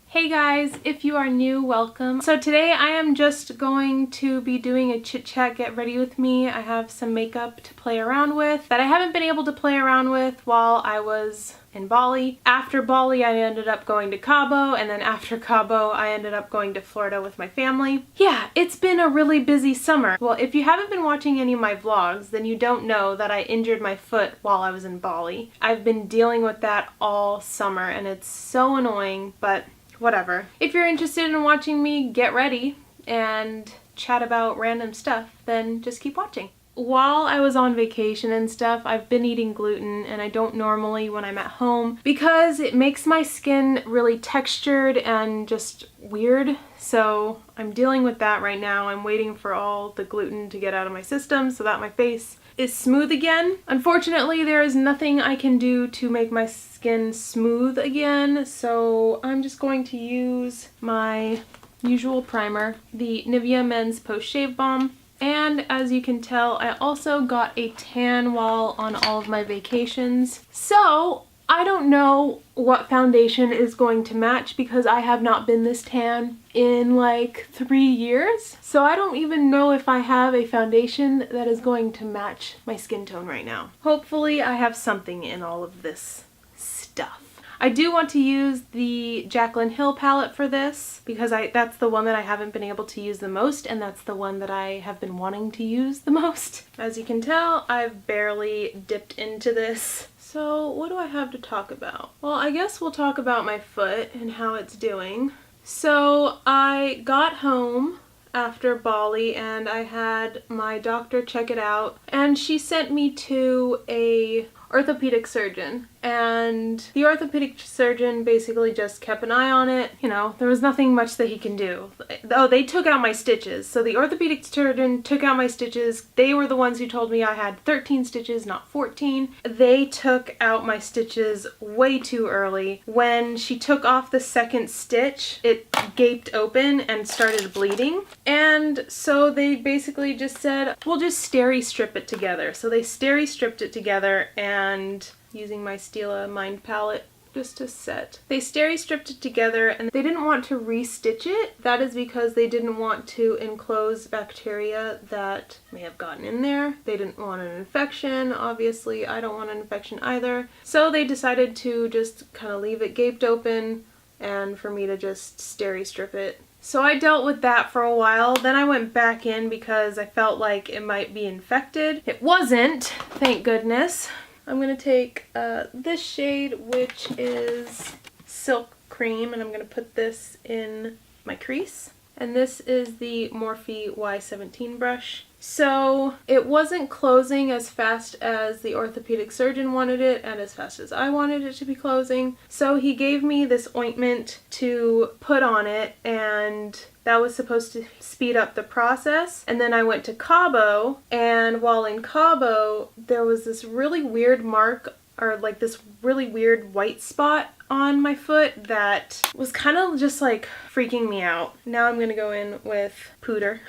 Hey guys, if you are new, welcome. So today I am just going to be doing a chit chat get ready with me. I have some makeup to play around with that I haven't been able to play around with while I was in Bali. After Bali I ended up going to Cabo, and then after Cabo I ended up going to Florida with my family. Yeah, it's been a really busy summer. Well, if you haven't been watching any of my vlogs, then you don't know that I injured my foot while I was in Bali. I've been dealing with that all summer and it's so annoying, but whatever. If you're interested in watching me get ready and chat about random stuff, then just keep watching. While I was on vacation and stuff, I've been eating gluten, and I don't normally when I'm at home because it makes my skin really textured and just weird. So I'm dealing with that right now. I'm waiting for all the gluten to get out of my system so that my face is smooth again. Unfortunately, there is nothing I can do to make my skin smooth again, so I'm just going to use my usual primer, the Nivea Men's Post Shave Balm. And as you can tell, I also got a tan while on all of my vacations. So I don't know what foundation is going to match because I have not been this tan in like 3 years. So I don't even know if I have a foundation that is going to match my skin tone right now. Hopefully I have something in all of this stuff. I do want to use the Jaclyn Hill palette for this because that's the one that I haven't been able to use the most, and that's the one that I have been wanting to use the most. As you can tell, I've barely dipped into this. So what do I have to talk about? Well, I guess we'll talk about my foot and how it's doing. So I got home after Bali and I had my doctor check it out, and she sent me to a orthopedic surgeon, and the orthopedic surgeon basically just kept an eye on it. You know, there was nothing much that he can do. Oh, they took out my stitches. So the orthopedic surgeon took out my stitches. They were the ones who told me I had 13 stitches, not 14. They took out my stitches way too early. When she took off the second stitch, it gaped open and started bleeding. And so they basically just said, we'll just steri strip it together. So they steri stripped it together, and using my Stila Mind palette just to set. They steri stripped it together, and they didn't want to re-stitch it. That is because they didn't want to enclose bacteria that may have gotten in there. They didn't want an infection. Obviously, I don't want an infection either. So they decided to just kind of leave it gaped open and for me to just steri strip it. So I dealt with that for a while. Then I went back in because I felt like it might be infected. It wasn't, thank goodness. I'm going to take this shade, which is Silk Cream, and I'm going to put this in my crease. And this is the Morphe Y17 brush. So it wasn't closing as fast as the orthopedic surgeon wanted it and as fast as I wanted it to be closing. So he gave me this ointment to put on it, and that was supposed to speed up the process. And then I went to Cabo, and while in Cabo, there was this really weird mark, or like this really weird white spot on my foot that was kind of just like freaking me out. Now I'm gonna go in with Puerto.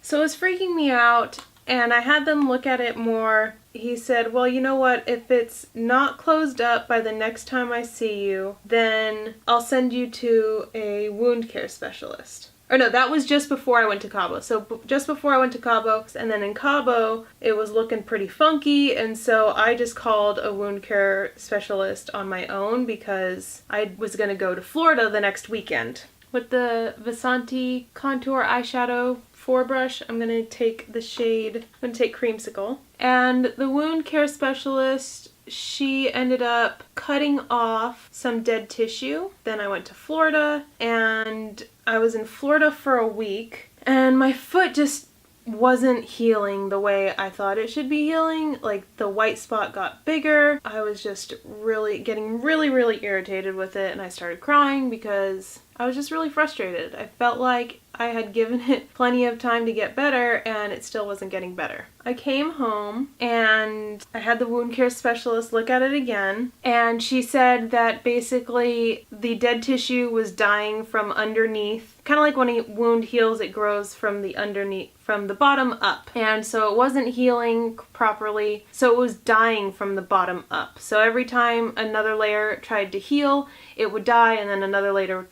So it was freaking me out, and I had them look at it more. He said, well, you know what, if it's not closed up by the next time I see you, then I'll send you to a wound care specialist. Or no, that was just before I went to Cabo. So just before I went to Cabo, and then in Cabo, it was looking pretty funky, and so I just called a wound care specialist on my own because I was gonna go to Florida the next weekend. With the Vasanti Contour Eyeshadow 4 brush, I'm gonna take the shade, I'm gonna take Creamsicle. And the wound care specialist, she ended up cutting off some dead tissue. Then I went to Florida, and I was in Florida for a week, and my foot just wasn't healing the way I thought it should be healing. Like, the white spot got bigger. I was just getting really irritated with it, and I started crying because I was just really frustrated. I felt like I had given it plenty of time to get better and it still wasn't getting better. I came home and I had the wound care specialist look at it again, and she said that basically the dead tissue was dying from underneath. Kind of like when a wound heals, it grows from the underneath, from the bottom up. And so it wasn't healing properly, so it was dying from the bottom up. So every time another layer tried to heal, it would die, and then another layer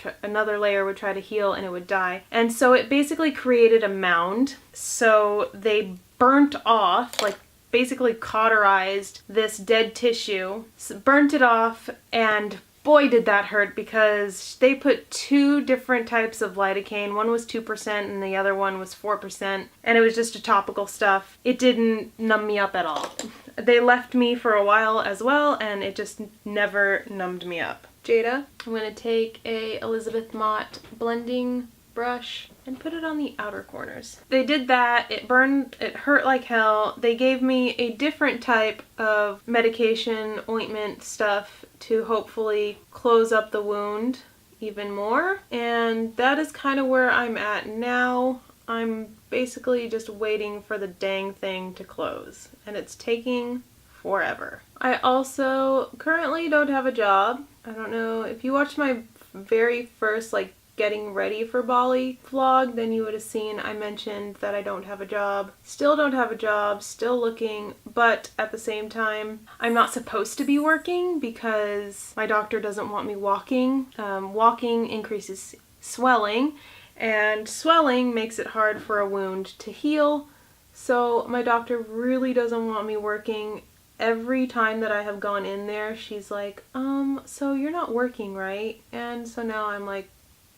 would try to heal and it would die. And so it basically created a mound. So they burnt off, like basically cauterized this dead tissue, burnt it off, and boy did that hurt, because they put 2 different types of lidocaine. One was 2% and the other one was 4%, and it was just a topical stuff. It didn't numb me up at all. They left me for a while as well, and it just never numbed me up. Jada, I'm going to take a Elizabeth Mott blending brush and put it on the outer corners. They did that, it burned, it hurt like hell. They gave me a different type of medication, ointment stuff to hopefully close up the wound even more. And that is kind of where I'm at now. I'm basically just waiting for the dang thing to close, and it's taking forever. I also currently don't have a job. I don't know if you watched my very first like getting ready for Bali vlog, then you would have seen I mentioned that I don't have a job. Still don't have a job, still looking, but at the same time, I'm not supposed to be working because my doctor doesn't want me walking. Walking increases swelling, and swelling makes it hard for a wound to heal. So my doctor really doesn't want me working. Every time that I have gone in there, she's like, so you're not working, right? And so now I'm like,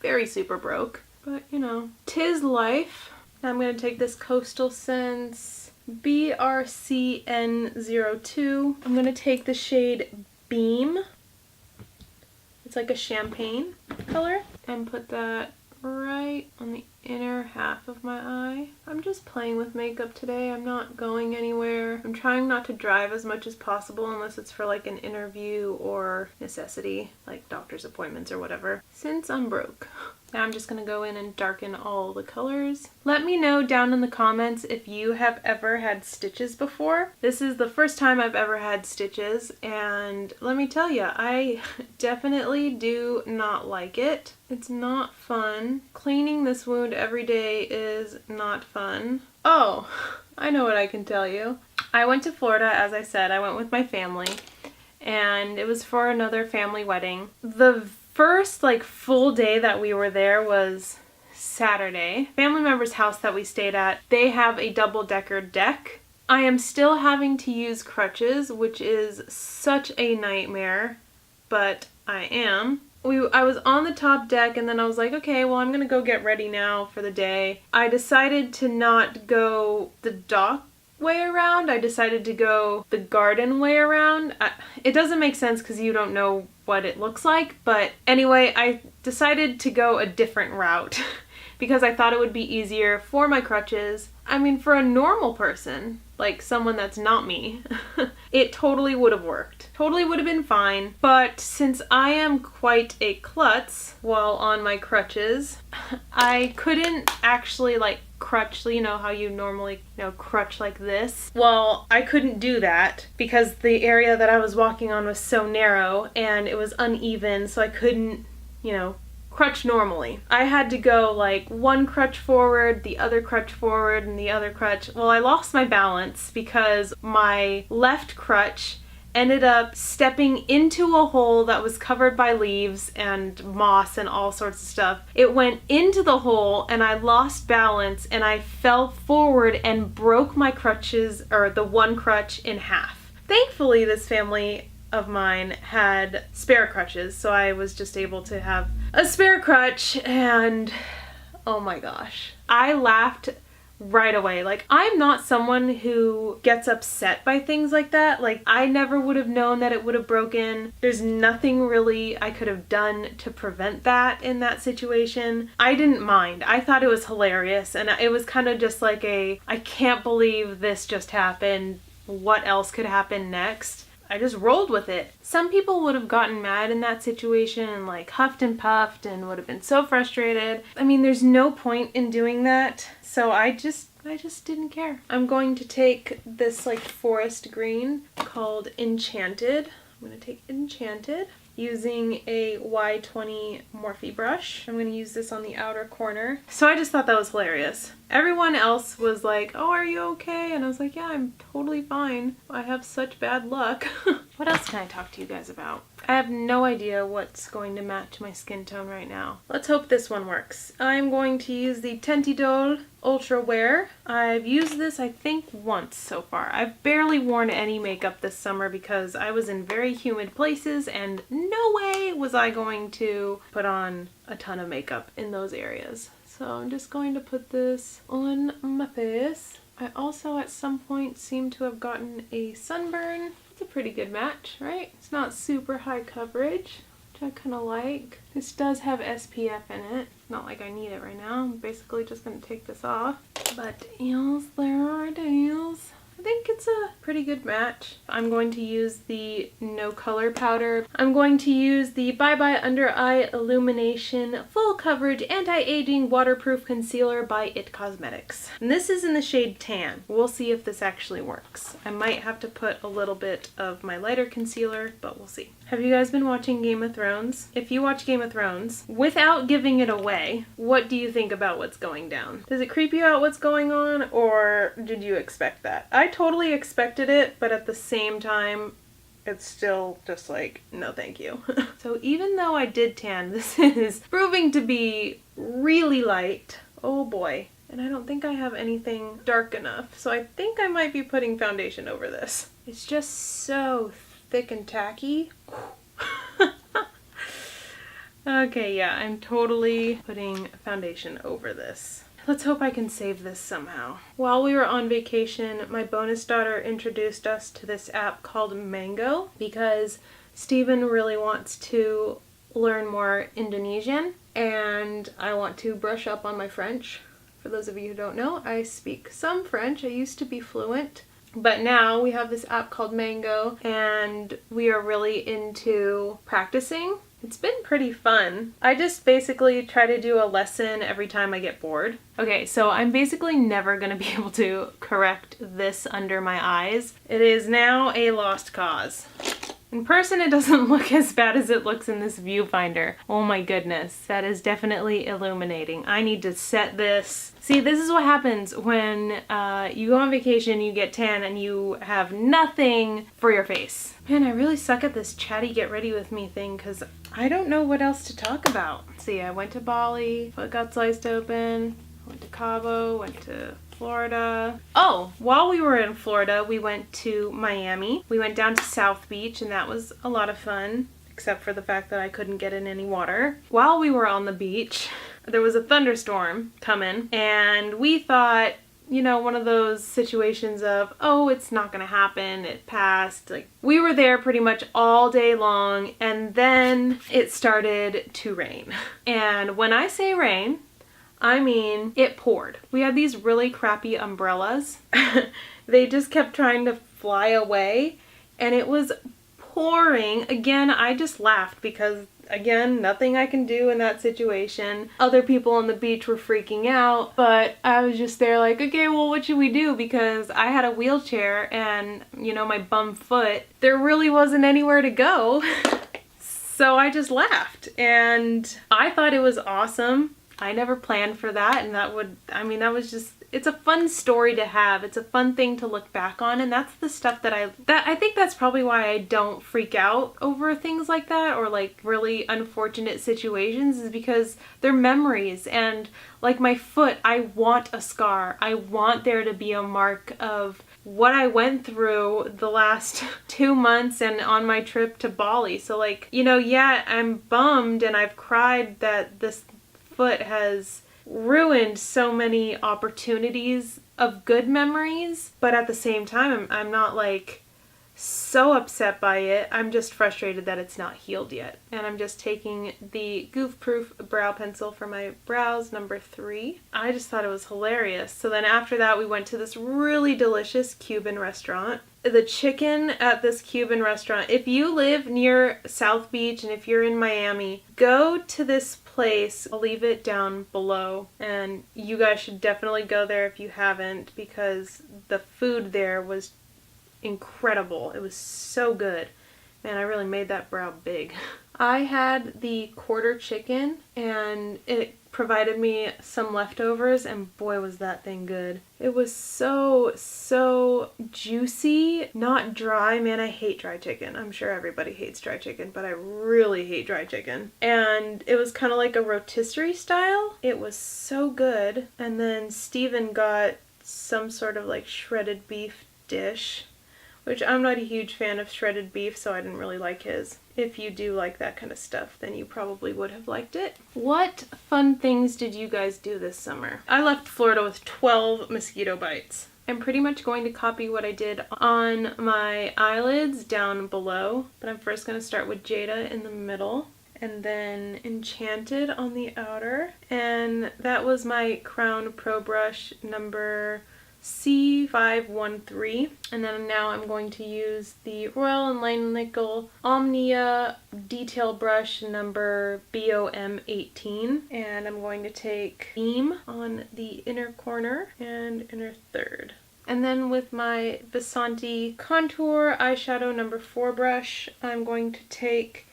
very super broke, but you know, 'tis life. I'm going to take this Coastal Scents BRCN02. I'm going to take the shade Beam. It's like a champagne color, and put that right on the inner half of my eye. I'm just playing with makeup today. I'm not going anywhere. I'm trying not to drive as much as possible unless it's for like an interview or necessity, like doctor's appointments or whatever, since I'm broke. Now I'm just gonna go in and darken all the colors. Let me know down in the comments if you have ever had stitches before. This is the first time I've ever had stitches, and let me tell you, I definitely do not like it. It's not fun. Cleaning this wound every day is not fun. Oh, I know what I can tell you. I went to Florida, as I said. I went with my family, and it was for another family wedding. The first like full day that we were there was Saturday. Family member's house that we stayed at, they have a double-decker deck. I am still having to use crutches, which is such a nightmare, but I am. I was on the top deck, and then I was like, okay, well, I'm gonna go get ready now for the day. I decided to not go the dock way around. I decided to go the garden way around. It doesn't make sense because you don't know what it looks like, but anyway, I decided to go a different route because I thought it would be easier for my crutches. I mean, for a normal person, like someone that's not me, it totally would have worked. Totally would have been fine, but since I am quite a klutz while on my crutches, I couldn't actually like crutch, you know how you normally, crutch like this? Well, I couldn't do that because the area that I was walking on was so narrow and it was uneven, so I couldn't, crutch normally. I had to go like one crutch forward, the other crutch forward, and the other crutch. Well, I lost my balance because my left crutch ended up stepping into a hole that was covered by leaves and moss and all sorts of stuff. It went into the hole and I lost balance and I fell forward and broke my crutches, or the one crutch, in half. Thankfully, this family of mine had spare crutches, so I was just able to have a spare crutch, and oh my gosh, I laughed right away. Like, I'm not someone who gets upset by things like that. Like, I never would have known that it would have broken. There's nothing really I could have done to prevent that in that situation. I didn't mind. I thought it was hilarious, and it was kind of just like I can't believe this just happened. What else could happen next? I just rolled with it. Some people would have gotten mad in that situation and like huffed and puffed and would have been so frustrated. I mean, there's no point in doing that. So I just didn't care. I'm going to take this like forest green called Enchanted. I'm going to take Enchanted using a Y20 Morphe brush. I'm going to use this on the outer corner. So I just thought that was hilarious. Everyone else was like, oh, are you okay? And I was like, yeah, I'm totally fine. I have such bad luck. What else can I talk to you guys about? I have no idea what's going to match my skin tone right now. Let's hope this one works. I'm going to use the Tentidol Ultra Wear. I've used this, I think, once so far. I've barely worn any makeup this summer because I was in very humid places and no way was I going to put on a ton of makeup in those areas. So I'm just going to put this on my face. I also at some point seem to have gotten a sunburn. It's a pretty good match, right? It's not super high coverage, which I kind of like. This does have SPF in it. Not like I need it right now. I'm basically just going to take this off. But yes, there it is. I think it's a pretty good match. I'm going to use the No Color powder. I'm going to use the Bye Bye Under Eye Illumination Full Coverage Anti-Aging Waterproof Concealer by IT Cosmetics. And this is in the shade Tan. We'll see if this actually works. I might have to put a little bit of my lighter concealer, but we'll see. Have you guys been watching Game of Thrones? If you watch Game of Thrones, without giving it away, what do you think about what's going down? Does it creep you out what's going on, or did you expect that? I totally expected it, but at the same time, it's still just like, no thank you. So even though I did tan, this is proving to be really light. Oh boy. And I don't think I have anything dark enough, so I think I might be putting foundation over this. It's just so thick and tacky. Okay, yeah, I'm totally putting foundation over this. Let's hope I can save this somehow. While we were on vacation, my bonus daughter introduced us to this app called Mango because Steven really wants to learn more Indonesian and I want to brush up on my French. For those of you who don't know, I speak some French. I used to be fluent. But now we have this app called Mango and we are really into practicing. It's been pretty fun. I just basically try to do a lesson every time I get bored. Okay, so I'm basically never gonna be able to correct this under my eyes. It is now a lost cause. In person, it doesn't look as bad as it looks in this viewfinder. Oh my goodness, that is definitely illuminating. I need to set this. See, this is what happens when you go on vacation, you get tan, and you have nothing for your face. Man, I really suck at this chatty get ready with me thing because I don't know what else to talk about. See, I went to Bali, foot got sliced open, went to Cabo, went to Florida. Oh, while we were in Florida, we went to Miami. We went down to South Beach and that was a lot of fun, except for the fact that I couldn't get in any water. While we were on the beach, there was a thunderstorm coming and we thought, you know, one of those situations of, oh, it's not gonna happen, it passed. Like, we were there pretty much all day long and then it started to rain. And when I say rain, I mean, it poured. We had these really crappy umbrellas. They just kept trying to fly away and it was pouring. Again, I just laughed because, again, nothing I can do in that situation. Other people on the beach were freaking out, but I was just there like, okay, well, what should we do? Because I had a wheelchair and, you know, my bum foot, there really wasn't anywhere to go. So I just laughed and I thought it was awesome. I never planned for that and that was just, it's a fun story to have. It's a fun thing to look back on and that's the stuff that I think that's probably why I don't freak out over things like that or like really unfortunate situations is because they're memories and like my foot, I want a scar. I want there to be a mark of what I went through the last 2 months and on my trip to Bali. So like, you know, yeah, I'm bummed and I've cried that this foot has ruined so many opportunities of good memories, but at the same time I'm not like so upset by it. I'm just frustrated that it's not healed yet. And I'm just taking the Goof Proof brow pencil for my brows, number 3. I just thought it was hilarious. So then after that, we went to this really delicious Cuban restaurant. The chicken at this Cuban restaurant, if you live near South Beach and if you're in Miami, go to this place. I'll leave it down below, and you guys should definitely go there if you haven't, because the food there was incredible. It was so good. Man, I really made that brow big. I had the quarter chicken and it provided me some leftovers, and boy was that thing good. It was so juicy, not dry. Man, I hate dry chicken. I'm sure everybody hates dry chicken, but I really hate dry chicken. And it was kind of like a rotisserie style. It was so good. And then Steven got some sort of like shredded beef dish, which I'm not a huge fan of shredded beef, so I didn't really like his. If you do like that kind of stuff, then you probably would have liked it. What fun things did you guys do this summer? I left Florida with 12 mosquito bites. I'm pretty much going to copy what I did on my eyelids down below, but I'm first going to start with Jada in the middle, and then Enchanted on the outer. And that was my Crown Pro Brush number C513, and then now I'm going to use the Royal & Langnickel Omnia Detail Brush number BOM18, and I'm going to take Beam on the inner corner and inner third. And then with my Vasanti Contour Eyeshadow number 4 brush, I'm going to take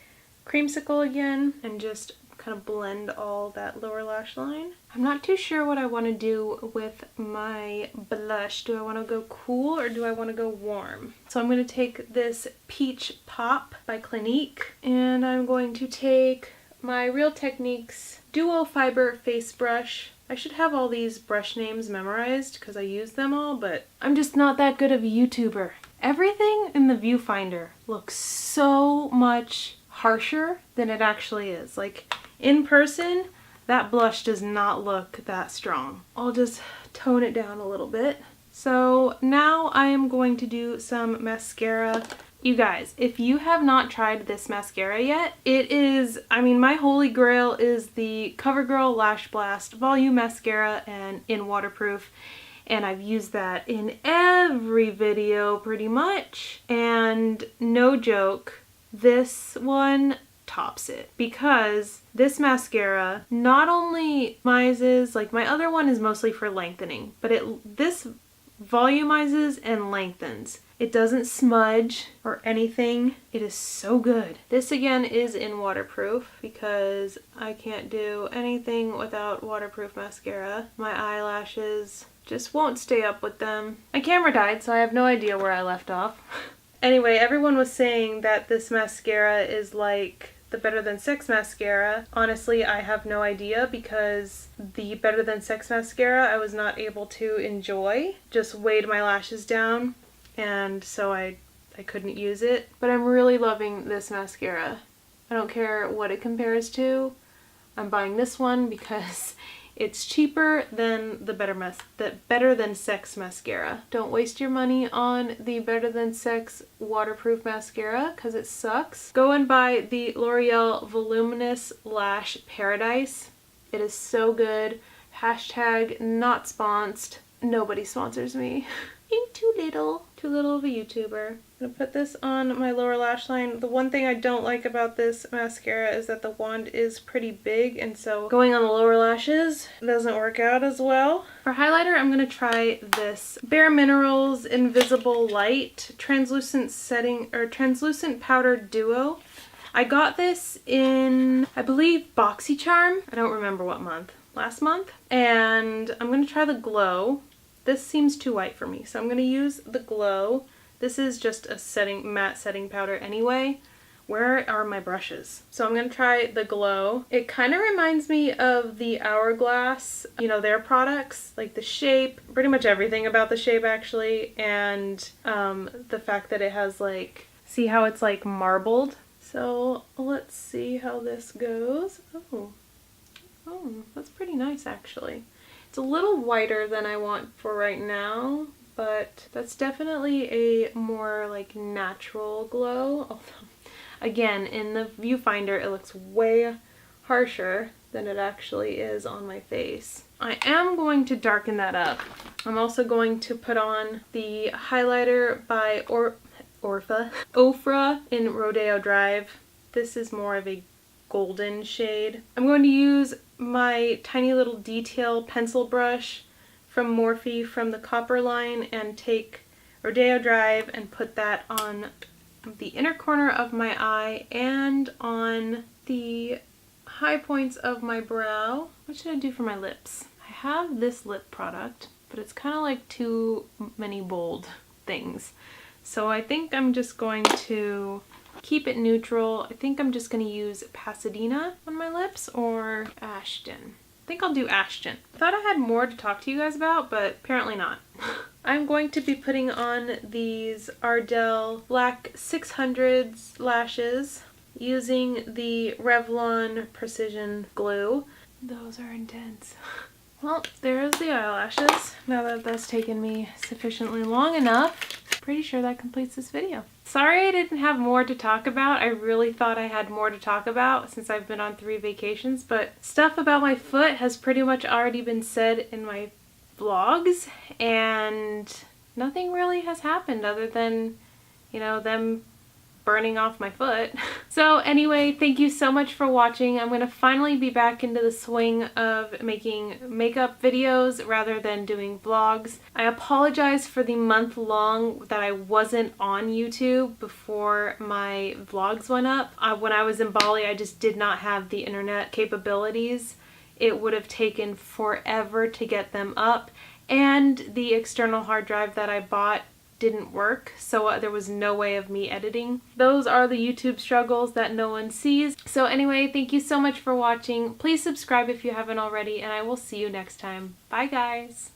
Creamsicle again and just kind of blend all that lower lash line. I'm not too sure what I want to do with my blush. Do I want to go cool or do I want to go warm? So I'm going to take this Peach Pop by Clinique, and I'm going to take my Real Techniques Duo Fiber Face Brush. I should have all these brush names memorized because I use them all, but I'm just not that good of a YouTuber. Everything in the viewfinder looks so much harsher than it actually is. Like, in person, that blush does not look that strong. I'll just tone it down a little bit. So now I am going to do some mascara. You guys, if you have not tried this mascara yet, it is, I mean, my holy grail is the CoverGirl Lash Blast Volume Mascara and in waterproof. And I've used that in every video pretty much. And no joke, this one tops it, because this mascara not only volumizes, like my other one is mostly for lengthening, but this volumizes and lengthens. It doesn't smudge or anything. It is so good. This again is in waterproof because I can't do anything without waterproof mascara. My eyelashes just won't stay up with them. My camera died, so I have no idea where I left off. Anyway, everyone was saying that this mascara is like the Better Than Sex mascara. Honestly, I have no idea, because the Better Than Sex mascara I was not able to enjoy. Just weighed my lashes down, and so I couldn't use it. But I'm really loving this mascara. I don't care what it compares to. I'm buying this one because it's cheaper than the Better Than Sex mascara. Don't waste your money on the Better Than Sex waterproof mascara because it sucks. Go and buy the L'Oreal Voluminous Lash Paradise. It is so good. Hashtag not sponsored. Nobody sponsors me. I'm too little of a YouTuber. I'm gonna put this on my lower lash line. The one thing I don't like about this mascara is that the wand is pretty big, and so going on the lower lashes doesn't work out as well. For highlighter, I'm gonna try this Bare Minerals Invisible Light Translucent Powder Duo. I got this in, I believe, BoxyCharm. I don't remember what month. Last month. And I'm gonna try the Glow. This seems too white for me, so I'm going to use the Glow. This is just a matte setting powder anyway. Where are my brushes? So I'm going to try the Glow. It kind of reminds me of the Hourglass, you know, their products, like the shape, pretty much everything about the shape actually, and the fact that it has like, see how it's like marbled? So let's see how this goes. Oh, that's pretty nice actually. It's a little whiter than I want for right now, but that's definitely a more like natural glow. Although, again, in the viewfinder it looks way harsher than it actually is on my face. I am going to darken that up. I'm also going to put on the highlighter by Ofra in Rodeo Drive. This is more of a golden shade. I'm going to use my tiny little detail pencil brush from Morphe from the Copper line and take Rodeo Drive and put that on the inner corner of my eye and on the high points of my brow. What should I do for my lips? I have this lip product, but it's kind of like too many bold things. So I think I'm just going to keep it neutral. I think I'm just going to use Pasadena on my lips or Ashton. I think I'll do Ashton. I thought I had more to talk to you guys about, but apparently not. I'm going to be putting on these Ardell Black 600s lashes using the Revlon Precision Glue. Those are intense. Well, there's the eyelashes. Now that that's taken me sufficiently long enough, pretty sure that completes this video. Sorry I didn't have more to talk about. I really thought I had more to talk about since I've been on 3 vacations, but stuff about my foot has pretty much already been said in my vlogs, and nothing really has happened other than, you know, them burning off my foot. So anyway, thank you so much for watching. I'm going to finally be back into the swing of making makeup videos rather than doing vlogs. I apologize for the month long that I wasn't on YouTube before my vlogs went up. When I was in Bali, I just did not have the internet capabilities. It would have taken forever to get them up, and the external hard drive that I bought didn't work, so there was no way of me editing. Those are the YouTube struggles that no one sees. So anyway, thank you so much for watching. Please subscribe if you haven't already, and I will see you next time. Bye guys!